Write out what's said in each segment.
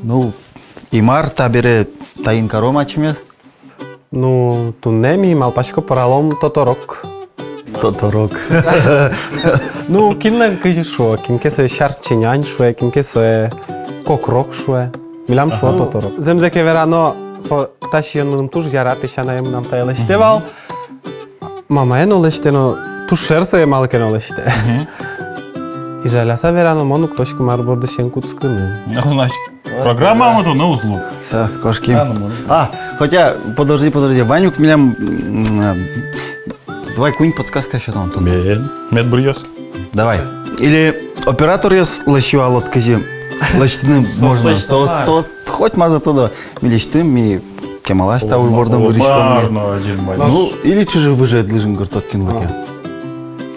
Ну, имар табире тайын каром ачмес. Ну, туннеми малпашко паралом тоторок. Тоторок. Ну, кинлен кыжи шо, кинке сое шарчинянь шо, кинке сое кокрок шо. Милам шо тоторок. Земзеке верано со ташиянным туж яра пешанаем нам таялештевал. Мама ено лештено тушер сое малкен олеште. И жаляса верано монук точку марборды шенкутскыны. Значит, программа мы тут на услуг. Все, кошки. Хотя, подожди, Ванюк, милям... Давай какую-нибудь подсказку еще там. Медбурьёс. Давай. Или оператор ёс лащуал откажи. Лащтыным можно. Хоть маза туда. Милиштым, ми кемалаш та уж бордом выречком. Ну, или чужие выжает лыжин гортоткин лаке.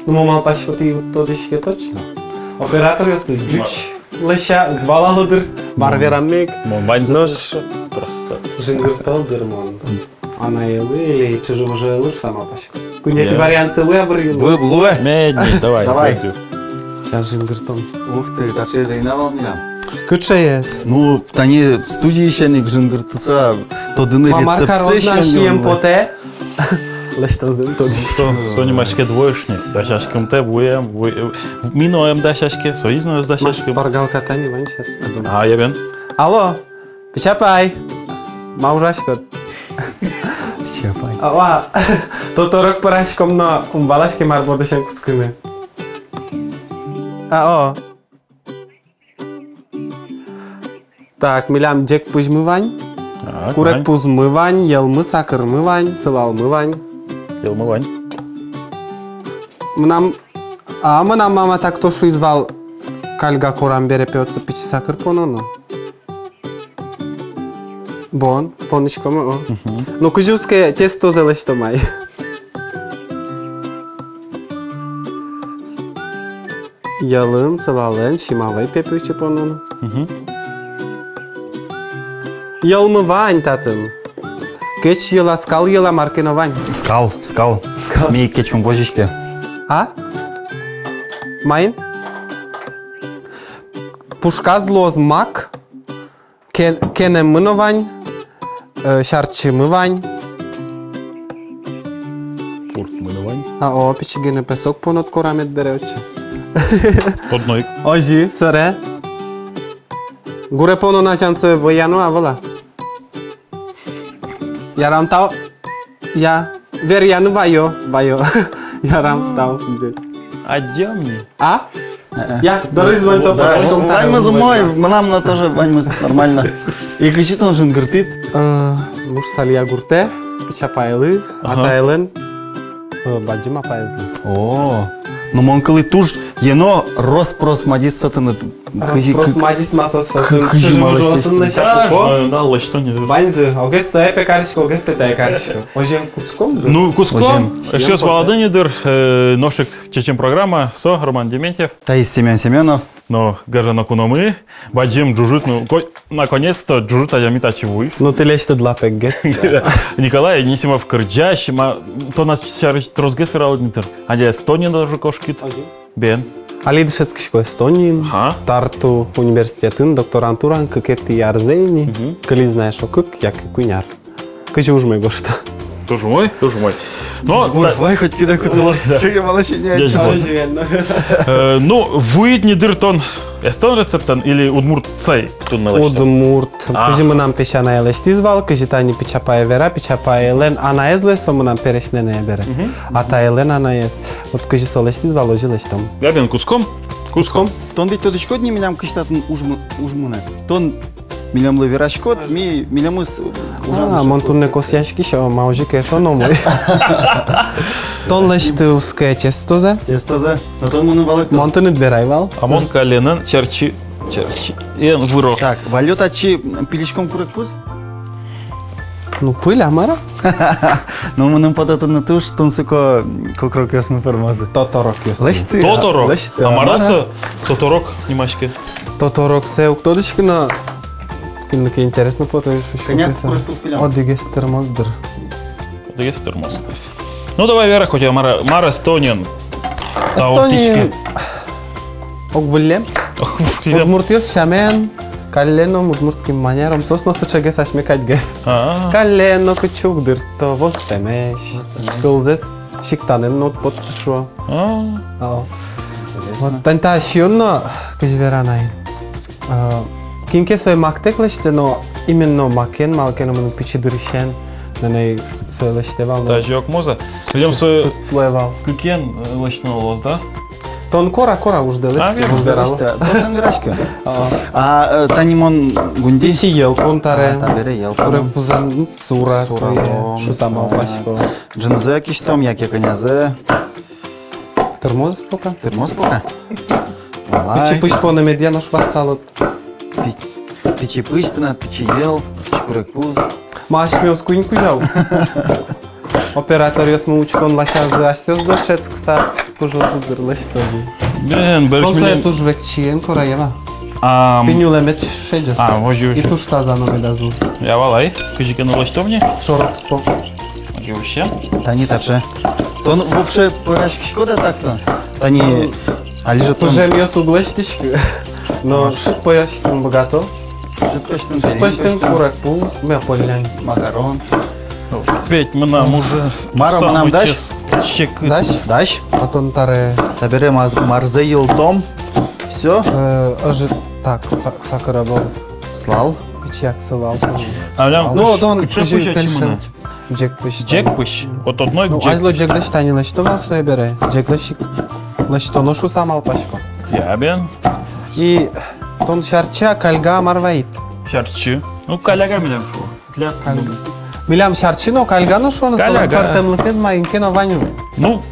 Ну, малпашко ты тодышке точно. Оператор ёс ты джуч. Леща, гвалалыдыр, барверамек. Нож Просто. жингырталдыр мон. Анаелы или чужие лыж сама пашко. Кунети вариант целуя брил. Вы блуэ? Медни, давай. Сейчас жингыртом. Ух ты, так что я заинавал милям. Куча есть. Ну, тани в студии еще не жингыртыца, то дыны Мамарка родна шием поте. Лещтан зым тодышке. Сони машке двоечник. Дашашкам те буем. Миноем дашашке. Соизно с Маш дашашкам. паргалка тани вань сейчас. А, я бен. Алло, печапай. Маужашко. Чапай. Ава, тоторок парашком на умбалашке марборды шенкутскыны. О. Так, милям джек пужмывань. Курек пузмывань, елмы сакырмывань, сылалмывань. Елмывань. Мнам мама так то шу извал кальга корам бере пеоца пичи сакыр пононо. Бон, понычкоме о. Ну кужуске тесто зелешто май. Ялын, сылалын, шимавай пепючи пононо. Елмывань татын. Кеч ела скал ела маркиновань. Скал. Ми кечум божичке. А? Майн? Пушка злоз мак. Кене мыновань. Шарчи мывань. Пурт мыновань. О, печигене песок понад корамет береочи. Подной. Ожи, саре. Гуре поно начан свое вояну, а вола. Ярам тау. Я. Веряну вайо. Ярам тау здесь. Адьямни. А? Я, берись звонь то парашком. Вань за мой, нам на тоже Вань нормально. И кричит он жингыртит. Муж салия гурте, пичапайлы, атайлын, баджима пайызлы. О, ну монкалы туж ено роспрос мадис сатыны. Роспрос мадис масос сатын. Чужим жосын на шапуко. Да, лачто не. Ваньзы, огес сае пекаричко, огес петай каричко. Ожем куском? Ну, куском. Еще с Володынидыр, ношик чечем программа, со Роман Дементьев. Таис Семен Семенов. Но гажана куномы, баджим джужут, ну, наконец-то джужут аямита чевуис. Ну, ты лечь тут лапек гес. Николай Анисимов Кырджащ, то нас сейчас трозгес фералднитер. А я Эстония даже кошкит. Бен. Алидышецкишко Эстонин, Тарту университетін, докторантуран, кыкетти ярзейни. Кыли знаешь, о кык, як куняр. Кычы ужмай гошта. Тоже мой. Но, Вай хоть кида кутылар, что я молочи не отчал. ну, выйдни дыртон эстон рецептан или удмурт цай тут налачта? Удмурт. Кыжы мы нам пешана елешти звал, кыжы тани пичапая вера, пичапая елен, ана езле, со мы нам перешне не бере. А та елен ана ез. Вот кыжы солешти звал, ожи лештом. Я бен куском? Тон ведь тодочко дни милям кыштатын ужмуне. Тон милям лаверашкот, милямыз ужан. Монтунне косяшки, шо маужи кешо номой. Тон лешти уская тестозе. Но тон муны валык. Монтуны дберайвал. А мон каленен черчи. И вырох. Так, валют ачи пиличком курек пуз? Ну, пыль, амара? Но мы нам подату на то, что он суко кокрок ясны формазы. Тоторок ёсы. Лешти. Тоторок. Амараса тоторок немашке. Тоторок се уктодышки на... Кинуки интересно потом еще Коняк курек пуз пилям. Одигестер моздр. Есть термос. Ну давай, Вера, хоть я Мара Эстонин. Эстонин. Огвылем. Удмуртиос шамен. Калено удмуртским манером сосносу чегес ашмекать гес. А, Калено кучугдыр то vostemеш. Кылзес шиктанен нот поттышо. Вот танта шионно кежверанай. Кинке сой мактеклеште, но именно макен малкеном пичидыришен на ней сойлеште вал. та жок моза. Идем с Левал. кукен лачного лоз, да? Тон кора ужделеште. верно, Уждерал. Досан вирашка. А танимон гунди? Пичи елкон таре. Табере елкон. Уре пузан сура свое. Шусамал пашко. Джинзе киштом, яке конязе. Тормоз пока. Термос пока. Пичи пыш по медиану швацалот. Пичи пыштина, пичи ел, чкурек пуз. Маш меос куинку жау. Оператор яс мучкон лашазы ашсёз дошец кса кужозы дырлаштози. Бен, береш Тонсо милен. туж векчиен кораева. А, Пинюлемет шедёс. вожу. И туж тазану медазу. Я валай. Кыжикен лачтовни. Шорок спо. Вообще. Тани таче. Тон вообще пырашки шкода так-то. Тани... Али же тон... Уже меос углештишки. Но шик пояштин богато. Пыштин курак пул. Мя полян. Макарон. Петь мы нам уже. Мара, самый нам дашь? чек. Даш? Даш? Атон таре. Табере марзе елтом. Все. Ожи так сакара был. Слал. Пичак сылал. А лям. Ну, он Чек кыжи пыща кальшин. чимына. Джек пыш. Джек пыщ. Вот одной Ну, джек. айзло джек лаштани лаштовал свое бере. Джек лашик. Лашто ношу самал пашко. Я бен. И тон шарча кальга марваит. Шарчы. Ну, коляга милен шу. Для... Милям шарчино кальгано шо на столом Кальга. партемлыкез маинкено ваню. Ну,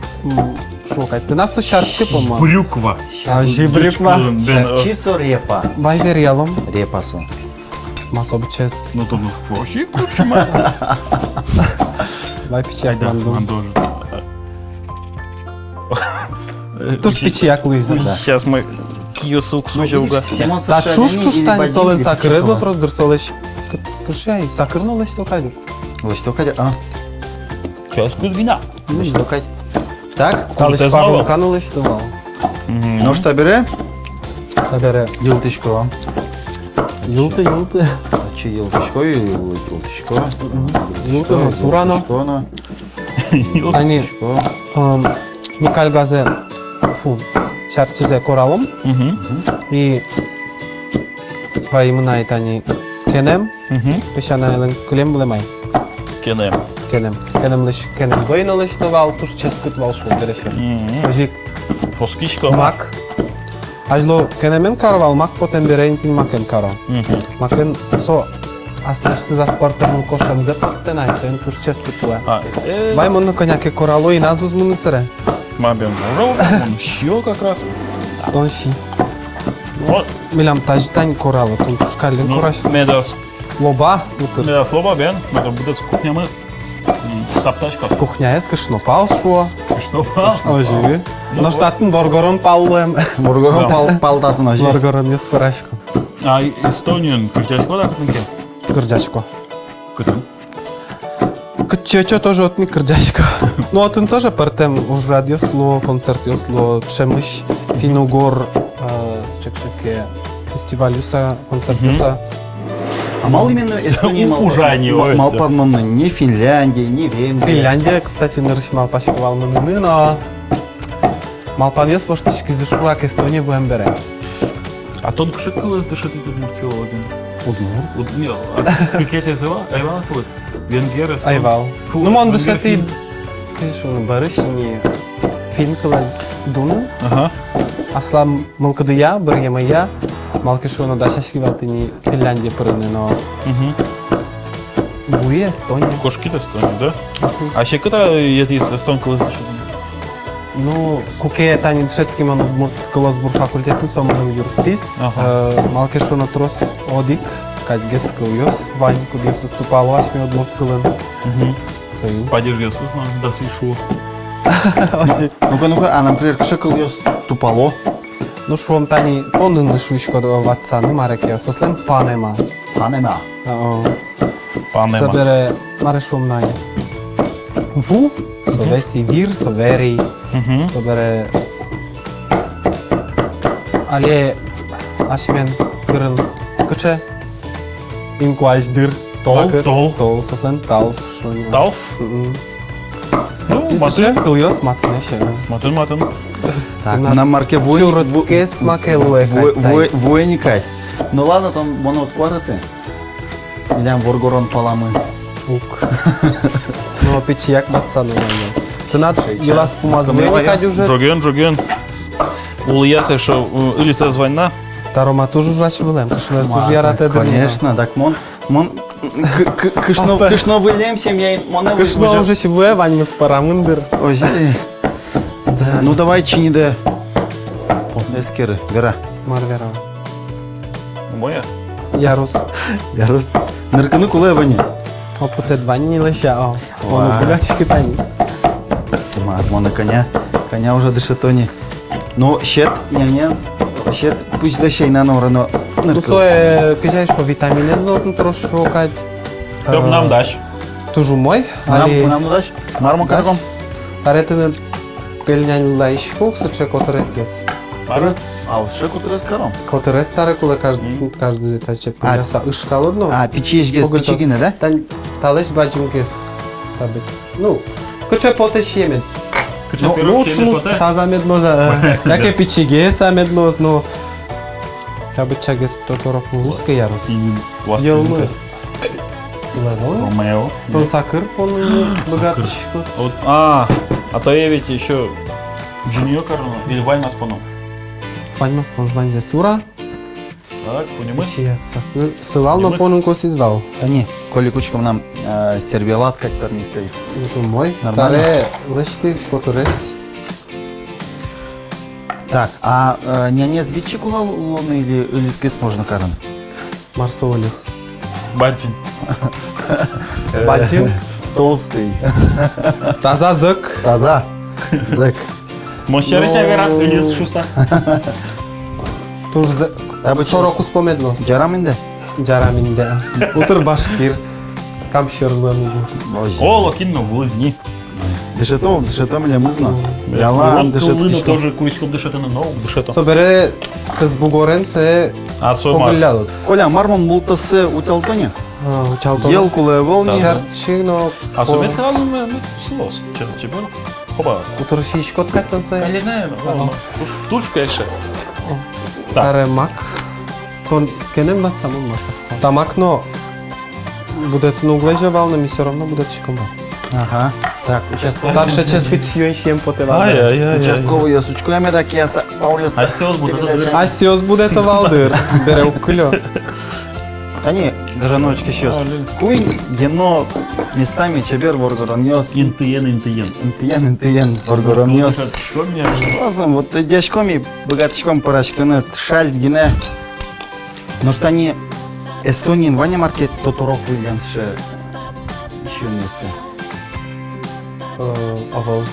Шо кайт. Ты нас шарчи пома. брюква. А жибрюква. Бен, Чисо репа. Вайвер ялом. Репасу. Масоб чест. ну то ну вообще кучма. Вай пичак Да, мандум. мандожи. Туш пичак Луиза. Сейчас мы киосук сужелга. Та чуш тани солен сакрезло троздыр солеш. Кышай сакрно лашто кайду. Что кадя? А? Сейчас кудвина. Что кадя? Так? Талыш Куртез пару новал? кану лашто вал. Ну что бере? Табере. Елтышко. Юлты. Чи елтышко и елтышко. Юлты но сурано. Ани Елтышко. Никаль газе. Фу. Шарчизе коралом. И паймына итани кенем. Пешана елен клем блемай. Кенем. Кенем лиш кенем гойно лашто вал туш ческут вал шо дерешес. Ожик Поскичка. мак. Ажло кенемен карвал мак потем берентин макен каро. Макен со аслашты за спортом кошам за потенай сен туш ческут туа. Бай монно коняке корало и назуз мунусере. Мабен уже он щё как раз. Тонши. Вот. Милам тажтань корало тун туш кален кораш. Медас. Лоба утыр. Медас лоба бен. Меда буде с кухнямы. Сапташка. Кухня ескашно пал шо. Что? Ожи. Но штатын боргорон палуем. Бургорон палтатын ожи. Боргорон ес парашко. А Эстониан кричачко да кутынке? Кырджачко. Кутын. Кычечо тоже отни кырджачко. Ну отын тоже партем уж радио сло, концерт сло, чемыш, финугор, с чекшике фестивалюса, концертюса. А мал именно Эстония Ужанивается. мал подмонно не Финляндия, не Венгрия. Финляндия, кстати, нырышмал пашковал мыны, но малпан ес воштышки зашуак Эстония в Эмбере. А тон кшикылыз дышит тут муртиологин. Удмур. Вот не, как я тебя звала? Айвал вот. Венгер, Эстон. Айвал. Фу, Ну мон венгер, дышит и... фин. Конечно, он барышни фин кылаз дуну. Ага. Аслам мылкыдыя, бір емая, малкышуны дашашки валтыни Финляндия пырыны, но буи Эстония. Кошки-то Эстония, да? А ще когда это из Эстон кылыз дышит? Ну, куке тани шведский мон мурт кылазбур факультетин соманым юртис, малкышуны трос одик, кать гес кылйос, вань кудьёс ступало ашми от мурт кылын. Свои. Поддержи Иисус нам до свишу. Ну-ка, а, например, кшекал ёс тупало. Ну, шуом тани понын шуишко ватсаны мареке, сослем панема. Панема. Панема. Собере маре шуом нани. Ву, совеси вир, совери, собере... Але ашмен кырын Куче. Инкуаждыр. Тол, сослен, талф, шони. Талф? Ну, Исче, кыльёс, матнеше. Матын. Так, на марке Чурткес макелуэ. военикай. Ну ладно, там моно откварате. Илям воргорон паламы. Ук. Ну, печияк батсану надо. Ты надо елас помазывайникать уже. Жоген. Ул ясе, что или созвонна. Тарома тоже жач вылем, кышно тоже ярате дырмина. Конечно, так мон кышно вылемся, я моне Кышно уже чеве, вань мы с парамындыр. Ой, да. Ну давай чини де. Эскеры, вера. Марвера. Моя? Ярус. Ярус. Нырканы кулай вани. Опыт вань не леща, он гулячки тани. Мона коня уже дышатони. Но щет нянец, щет пусть дощей на норано. Ну, сое, кажай, что витамины знотно трошу кать. Чтоб нам дашь. Тоже мой, али... Нам дашь? Мармо карком? Таретын пельнянь лайшкук, сыче котресес. Пара? А, уж шеку раскаром. Котрес старый, куле каждый таче пыляса ышкал одно. А, печишгес, печигины, да? Талеш баджумкес. Ну, куче потеш емет. Ну, лучше таза медлоза. Яке пичигеса медлоз, но... Я бы чагес тоторок мулиска ярус. Елмы. Левон. Ромео. Тон сакыр, пон богатышко. А то я ведь еще Джиньо Карно или Вань Маспоно. Вань Маспон, Вань Зесура. Так, понимаешь? Чияк сакыр. Сылал, но понун кос извал. Они, коли кучком нам сервелат как-то не стоит. Уже мой. Нормально. Таре лешти которес. Так, а не звичи кулал лоны или скис можно каран? Марсолис. Баджин. Баджим. Толстый. Таза зык. Таза. Зэк. Мощереша вера или шуса. Тоже широко спомедло. Джараминде? Джараминде. Утыр башкир. Камшырлы. О, локинно глазни. Дышетом или мызно? Ялан, дышет. Тоже куличком дышет на ногу, дышет. Собере с бугорен се поглядат. Коля, мармон мултасы уталтоне? Уталтоне. Ел куле волни. Чарчино. А сумет калан мы слос. Через тебя. Хоба. Утыр шишкот каттан се. Калине, тульшка еще. Таре мак. Тон кенем бат самон мак. Тамак, но будет ну глажевал, но ми все равно будет шишком бат. Ага. Так, участковый. Дальше чески чьем потевал. Участковый я сучку, я мне так я Асиос будет. Асиос будет валдыр. Бере укулё. Они, гажаночки сейчас. Куй, ено местами чебер воргорон нес. Интиен. Интиен воргорон нес. Что мне? Лазом, вот дядьком и богатичком парашканы, шаль гине. Но что они Эстонин, Ваня маркет, тоторок Уильямс, еще не се. Овол.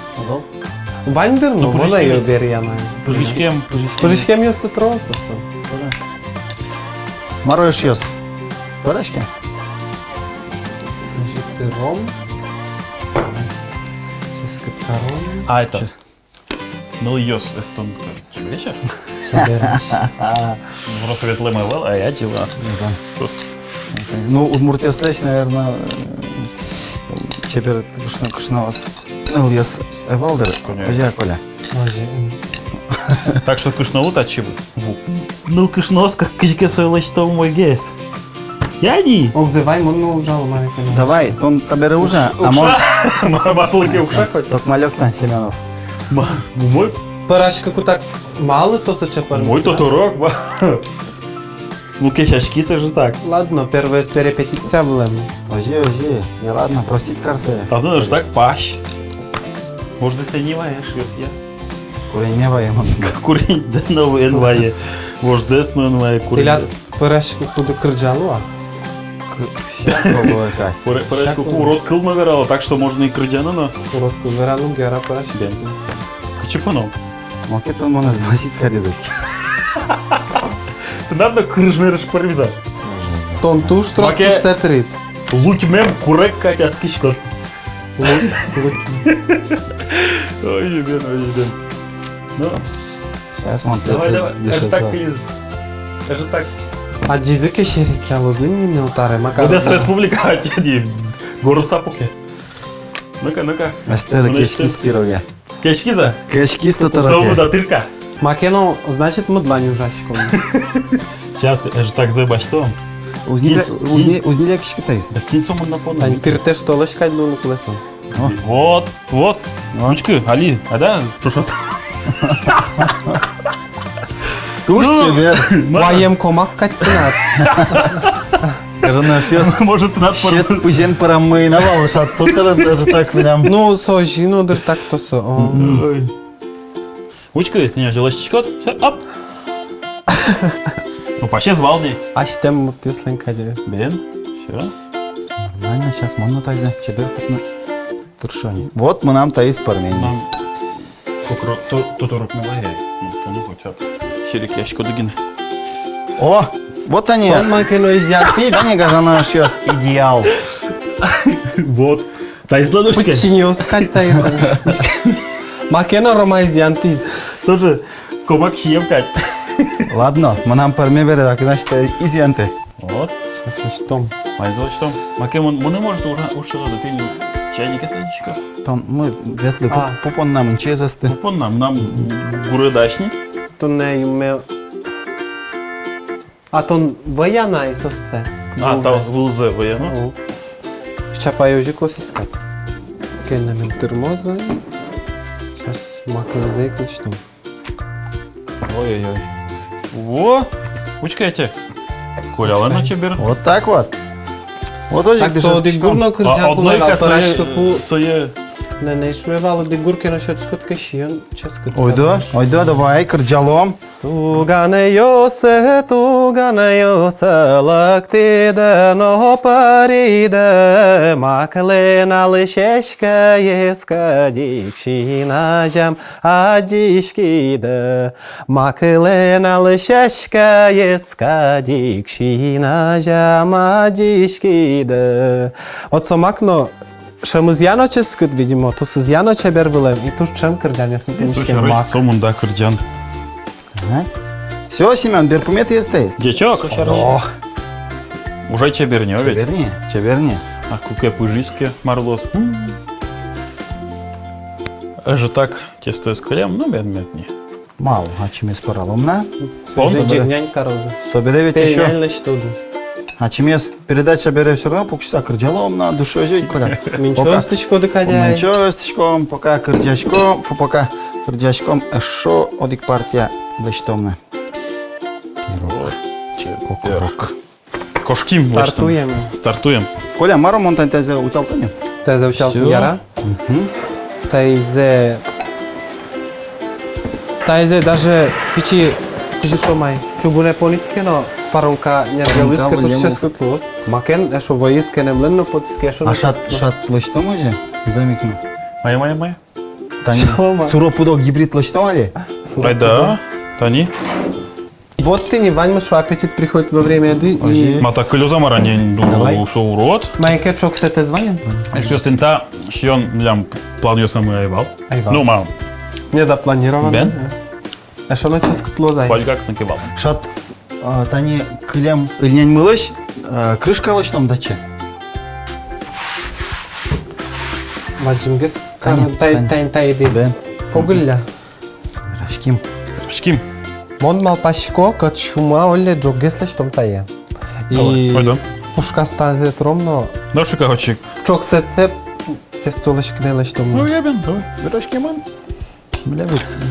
Вандер, ну, вона ее беряна. Пожичкем ее сетроса. Мароешь ес. Парашки? Ром. Ческотарон. А это? Ну, йос эстонка. Чебреша? Просто ветлема вел, а я дела. Просто. Ну, Удмуртия слэш, наверное, чебер кушна вас. Ну, ес Эвалдер. Я Коля. Так что кышно а чебу. Ну, кышнос, как кичке свой лачтов мой гейс. Я не. Обзывай, он ужал, Марика. Давай, он табере уже. А мон... Батулки укша хоть? Ток малек-то, Семенов. Мой? Парашка так мало соса чапар. Мой тоторок, ба. Ну, кешашки, это же так. Ладно, первая перепетиция была. Ози. Не ладно, просить карсе. А ты же так пащ. Может, ты не ваешь, я. Курень не ваем. Курень, да новый НВАЕ. Может, десну НВАЕ курень. Ты ляд парашка куда крджалу, а? Парашка урод кыл наверало, так что можно и крджану, но... Урод кыл наверало, гера парашка. Качепанов. Макетон можно сгласить коридор. Надо крыжмерыш парвиза. Тон туш троски сетрит. Лутьмем курек катят скичкот. Ой, ебен. Ну. Сейчас мы Давай. Это так. А джизыке шерик ялозын не утаре макар. Одес республика, тяди. Гору сапуке. Ну-ка. Астера кешки с пироге. Кешки за? Кешки с Зову татараке. да тырка. Макено, значит, мудлань ужашком. Сейчас, я же так заебать, что? Узнили кешки таис. Да кинь сому на пону. Ань пирте что лошкать ну колесо. Вот. Ручки, Али, а да? Шушот. Туш тебе. Ваем комак каттинат. Кажана сейчас. Может, надо Щет пужен парамы навал шат соцера даже так прям. Ну, сожину дыр так то со. Ручка, не, желащичкот. Оп. Ну, почти звал не. Аштем мутюслен каде. Бен, все. Нормально, сейчас можно тайзе. Чебер хотна. Туршони. Вот мы нам таис пармени. Нам тут урок не лаяй. Ну, хотя шерик ящик одугин. О, вот они. Он макено изяпи. Они, кажана, сейчас идеал. Вот. Та из ладошки. Пучиньо скальтайса. Макено рома изянтис. Тоже комак хиемкать. Ладно, мы нам парме бере, так значит, изъянты. Вот. Сейчас начнем. Майзо, что? Маке, он не может уже да ты не чайника садичка. Там мы ветли пупон нам чезасты. Пон нам гурыдашни. То не юме. А то вояна и сосце. А, там вылзе военно. Чапа южико сискать. Кеннем термоза. Сейчас макен зейк начнем. Ой-ой-ой. Во! Учка эти. Коля, ладно, чебер. Вот так вот. Вот очень Так то дигурно кырджаку Одной левал косой парашку. свое. Не шуевало дигурке на счет скот кашион ческот. Ой да, давай, кырджалом. Тугане йосе, лактиде но париде, маклена лишешка еска дикшина жам адишкиде, маклена лишешка еска дикшина жам адишкиде. Отсо макно Шамыз яноческът, видимо, то с яноче бервилем и туш чем кърдяне съм пенишкен мак. Сомун да кырджан. Все, Семен, берпумет есть. Дечок, уже чебер не ведь. Чеберни. А куке пыжиске марлос. Же так тесто с колем, ну бедметни. Мало, а чем есть параломна? Джигнянь коровы. Собере ведь еще. Пейнянь лештуду. А чем есть передача бере все равно, полчаса кырджалом на душу жить, Коля. Минчосточко докадяй. Менчосточком, пока кырджачком, пока кырджачком, шо одик партия вещтомна. Пирог. Кокорок. Кошким Стартуем. Стартуем. Коля, маро монтанте учал Тони? Те заучал Всё. яра. Тайзе даже пичи шо май. Чугуне поникке, но паронка нергелуска то ще скотлос. Макен ешо воиске не мленно подскешо. А шат лъщтом може? Замикну. Май. Тани, суропудок гибрид лъщтом ли? Ай да, Тани. Вот ты не вань шо апетит приходит во время еды и... Ма так колю замаране, думаю, шо урод. Майке чок се те званен? Що стента, що он лям планує саме айвал. Ну, мам, Не запланировано. Бен? Ешо на скотлос ай. пальгак накивал. Шат, тани килем ильнянь мылыш, крышка лъщтом даче. Маджимгес тай еды. Бен. Погулля. Рашким. Шким. Мон мал пашко, кът шума оле джогес лъщом тая. Ой, да. Пушка стазе тромно. Да, шика хочик. Чок се цеп, тесто лъщкне лъщом. Ну, ебен, давай. Рашким, бля,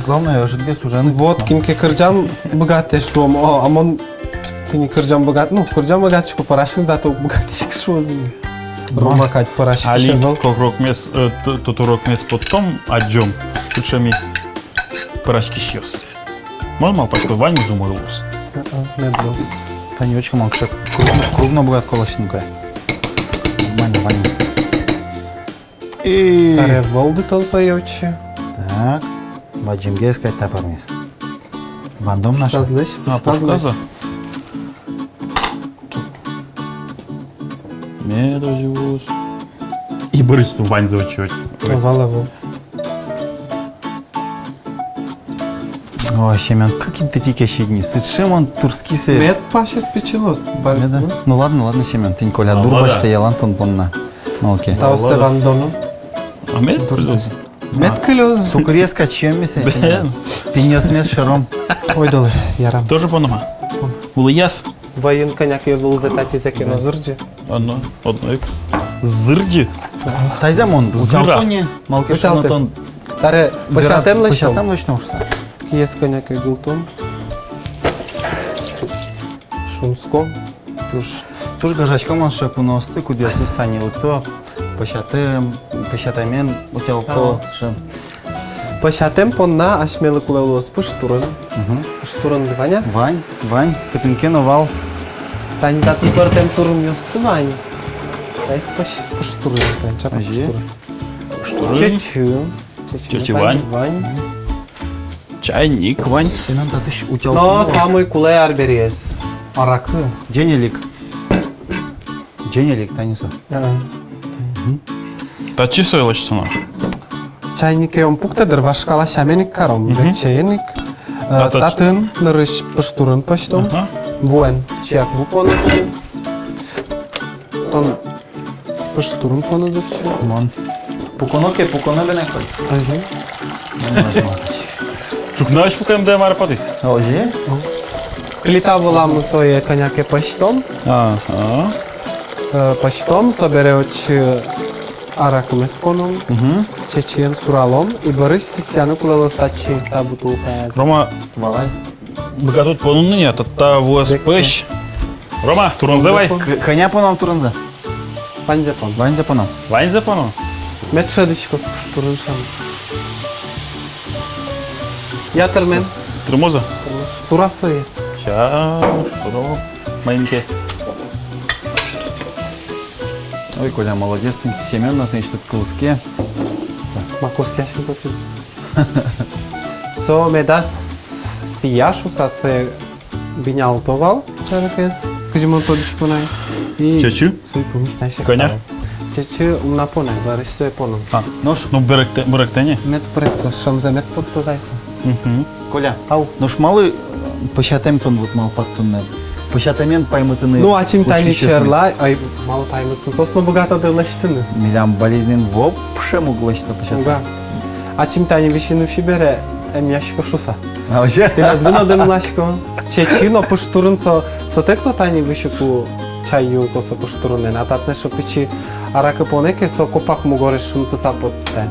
главное, жидге сужаны. Вот, кинке кърджам богате шум. Амон, ти ни кърджам богат. Ну, кърджам богатишко парашин, зато богатишко шузни. Рома кать парашки Али, шевел. колко мес, тот урок мес потом, аджом. Тут ми парашки шьёс. Мол, мал пачку ваню зумойлос. Не дрос. Танечка, малкша, крупно богат колощненькая. Нормально, ванис. И... Таре волды тон соевче. Так, баджимгеская тапармис. Бандом наша. Шказлыш, Пушказа. Медо живус. И брысь ту вань заучивать. Валово. Ой, Семен, как ты тикаешь дни? Сычем он турский се. Мед паше спечелос. Ну ладно, Семен, ты Коля, дурбач ты ялан тонна. Ну окей. Та осе вандону. А мед? Мед кылё. Сукреска чем месяц? Пиньос мед шаром. Ой, долы, ярам. Тоже понома? Улияс? Вайын коняк евыл зетати зекено зырджи. Одно ек. Зырджи? Тайзамон, уталтоне, малкешон тон. Таре, пашатем лыштом. Пашатем лыштом ушса. Киес коняк егултом. Шумско. Туж гажачком он шепу носты, куда состанил то. Пашатамен утялто. Пашатем понна ашмелы кулалуос пыштурын. Пыштурын дываня. Вань, кытынкен овал. Тань даты бартем турым ёсты Вань. Тайс пыштурын, танча пыштурын. Чечу. Вань. Чайник, Вань. Семен татыш утялто. Но самый кулай арберез. Аракы. Денелик, Таниса. Тачи сойлаш сама. Чайник он пуктадыр вашкала шаменик каром. Чайник. Татын нырыш пыштурын пыштом. Вуэн. Чак вупоночи. Тон пыштурын понадычи. Мон. Пуконо бенекой. Тук знаеш по към да е мара пътис? Оже? Клита волам своje коняке пыштом. Пыштом собере очи араком есконом. Чечен суралом. И барыш сисяну кулело стачи та бутулка. Рома, Валай. богатот понунния, та вуес пъш. Рома, туранзевай. Коня понам туранза. Панзепон. Вань за понам. Вайн за пано. Мет шадичко с пыштурын шамс. Ятыр мен. Тормоза. Сура своje. Ща, что маленькие. Ой, Коля, молодец, ты Семен, ты что в колыске. Макос яшин посид. Со ме дас сияшу са своje бинялтовал. Чаракес. Кажимон подичко най. Чечу? Сой помишташе. Коня? Чечу умна понай, бариш се поном. Нож. Ну, бъръктене. Мет проекто, шам за мет под позайса. Коля. Ау. Нож малы пощатаем тон вот мал паттунне. Пощатамен паймытыны. Ну, ачим тайни черла, ай мало паймытын. Сосно богата дырлаштыны. Милям болезнен вообще могло что пощатаем. Уга. Ачим тайни вишину шибере, яшко шуса. А вообще? Ти надвино дымлашко. Чечино пыштурын со текто тайни вишуку чаю косо пыштурын. Нататне шо пичи аракы понеке со копак му горе шумты сапотте.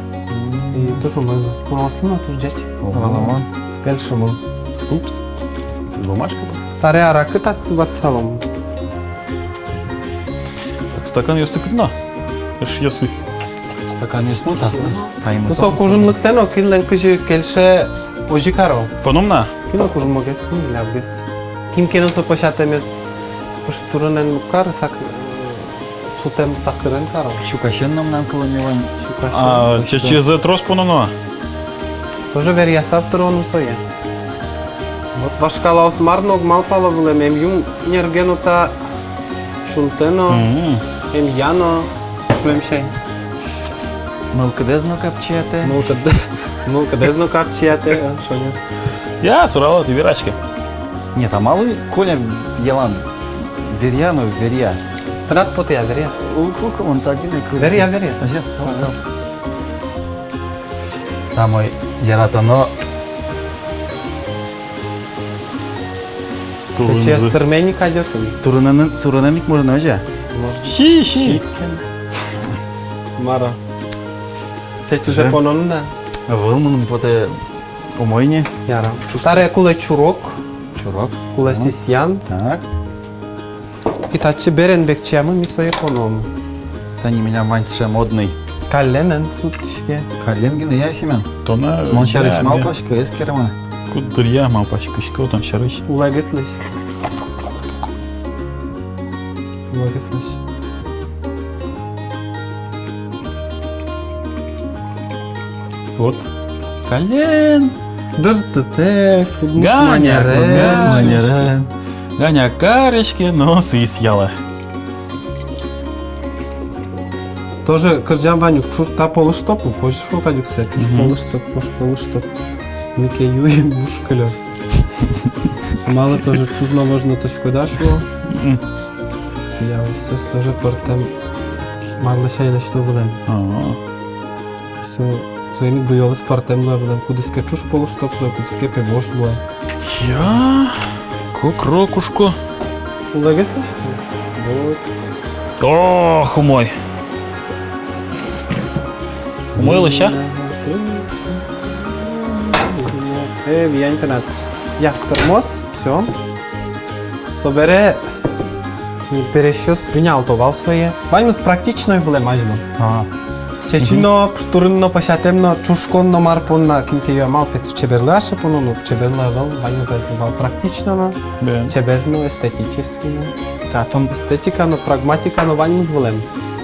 И тужу мыло. Малостына туж джеч. Валамон. Пел шумын. Упс. Бумажка. Таре аракы татсы ватсалом. Стакан йосы кудна. Еш йосы. Стакан не смута. Ну со кужым лыксено кинлен кыжы келше ожикаро. Пономна. Кино кужым могес кин лявгес. Ким кено со пашатемес пыштурынен мукар сутем сакырен каро. Щукашен нам колониван. А чечезе трос пононова. Тоже верия савтрону соя. Вот вашкала осмарног малпало вулем ем юм нергенота шунтено ем яно шуем шей. Мълкадезно капчете. Мулкадезно капчете. Шоня. Я, сурала, ти вирачка. Нет, а малый Коля Ялан. Верьяно, верья. Трат потея верия. Укука он так и не Верия. Аже? Самой яратано. Че стърмени кадето ми. Тураненик може ножа. Ши. Мара. Че си за пононна. Вълман поте умойни. Яра. Таре куле чурок. Куле сисян. Так. И таче берен бекчема ми своje поном. Та не меня манчше модный. Каленен сутишке. Каленгин я Семен. Тона. Моншарыш малпашка эскерма. Кудыр я малпашка шкотан шарыш. Улагеслыш. Вот. Кален. Дыртыте. Ганя. Ганя карешки, но съела. Тоже кырджан ванюк чур та полыштопу, позже шукадюк се, чур полыштоп. Микею и Бушкалёс. Мало тоже чужно важно точку дошло. Я все тоже портем марлышайла что вылем. Соемик боялась портем вылем. Кудыска чуш полуштопло, кудыска певошло. Я? Кокрокушко. Улагес на что? Вот. Ох, умой. Умой лыща? Я интернет. Я тормоз, все. Собере пересчет принял товал своє. Ваньмус практично буле мажно. Чечино штурно пошатемно чушконно марпонна кинкею мал пет чеберлаше понону чеберлавал ваньмус зазнавал практично, чеберно эстетически. Катом эстетика, но прагматика, но ваньмус булем.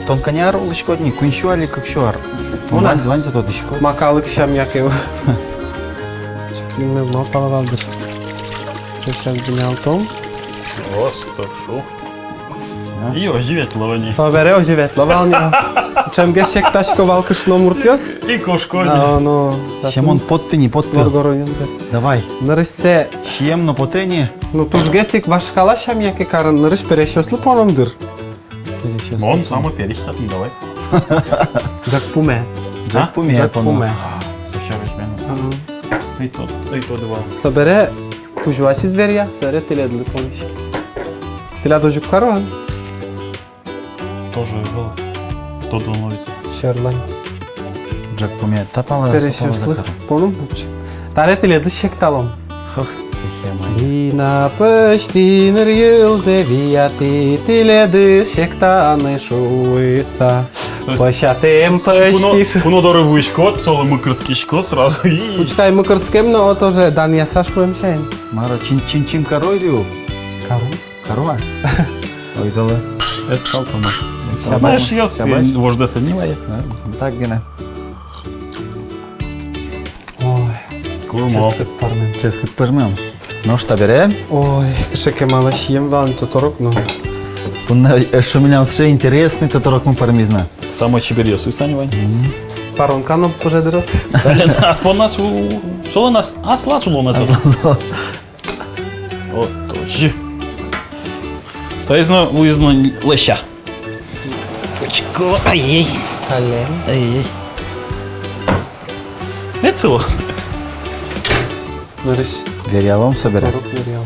Тонканяр улышко одни, куншуали как шуар. Уна. Звань за тот дышко. Макалык шам якево. Чекринне но палавалдыр. Сейчас принял том. Просто шу. И оживет лавани. Собере оживет лавалня. Чем гешек ташковал кышно муртьос? И кошко. Ну, Шемон подтыни, подпил. Давай. Нарышсе, Шем на потыни. ну туж гесик вашкала шам яке каран нарыш перешёслы пономдыр. Он самый перестат, ну давай. Дак пуме. Джек пуме. Дак пуме. Слушай, возьмем. И то два. Собере кужуачи зверя, заре теледлы помощь. Теля дожук карван. Тоже был. То думает. Шерлань. Джек пуме. Тапала. Перешёслы пономдыр. Таре теледлы шекталом. Хох. Лина пыштиныр йылзе вияти теледы шектаны шуйса. Пощатем пыштиш. Куно доры вышкот, солы мыкрский шкот сразу. И Пучкай мыкырскем, но тоже дан я сашуем шейн. Мара чин каройлю. Кару? Каруа. Ой, дала. эскал тома. Знаешь, я вожда сомневая. Так гена. Ой, Курмо. ческат пармен. Ческат пырмем. Ну что бере? Ой, кшеке мало шием валн туторок, ну. Что меня все интересный, то торок мы пармизна. Самый чеберье, суйсань, Вань. Паронкано пожедрот. Аспон нас соло нас, аслас уло нас. Вот тоже. То есть, ну, уизно леща. Очко, ай-ей. Кален. Ай-ей. Не цело. Нарыш. Верялом собере. Торок верял.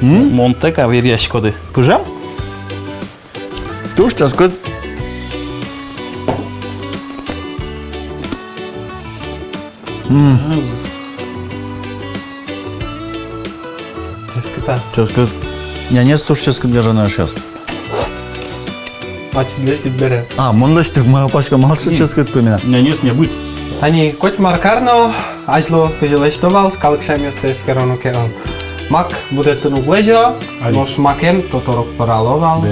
Монтека верящ коды. Пужам? Туш, ческат. Ческата. Ческат. Я не туш ческат держаная сейчас. Ачи длешти бере. Мондашты моя пачка малсы ческат пымена. Не будет. Ани кот маркарно, ажло кжилештовал, скалкшам ёстес кероно керон. Мак будет углежо, нож макен тоторок параловал.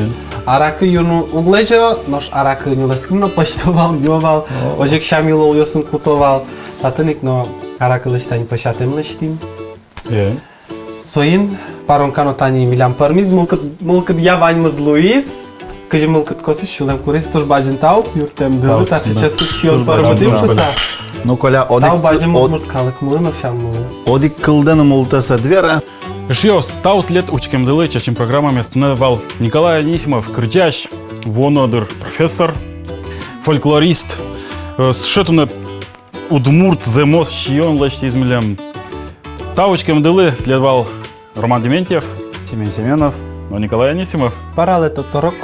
Аракы юну углежо, нож аракы нюлескымно почтовал, ювал. Ожек шамилол ёсын кутовал. Татыник но аракы лыштань пашатем лыштим. Соин паронкано тани милям пармиз мулкыт яваньмыз Луиз. Кажи мулкыт косиш шулем курес тош бажин тау юртем дылы тачи ческат шион парватим шуса. Ну, коля, Тау бажин мулмурт калык мулын овшам мулын. одик кылдана мултаса двера. Шьё, стаут лет учкем дылы, чачим программами останавливал Николай Анисимов, Крычащ, вонодыр, профессор, фольклорист, шетуне удмурт, земос, шион, лачти измелем. Таучкем дылы летвал Роман Дементьев, Семен Семенов. но Николай Анисимов. Парале тоторок.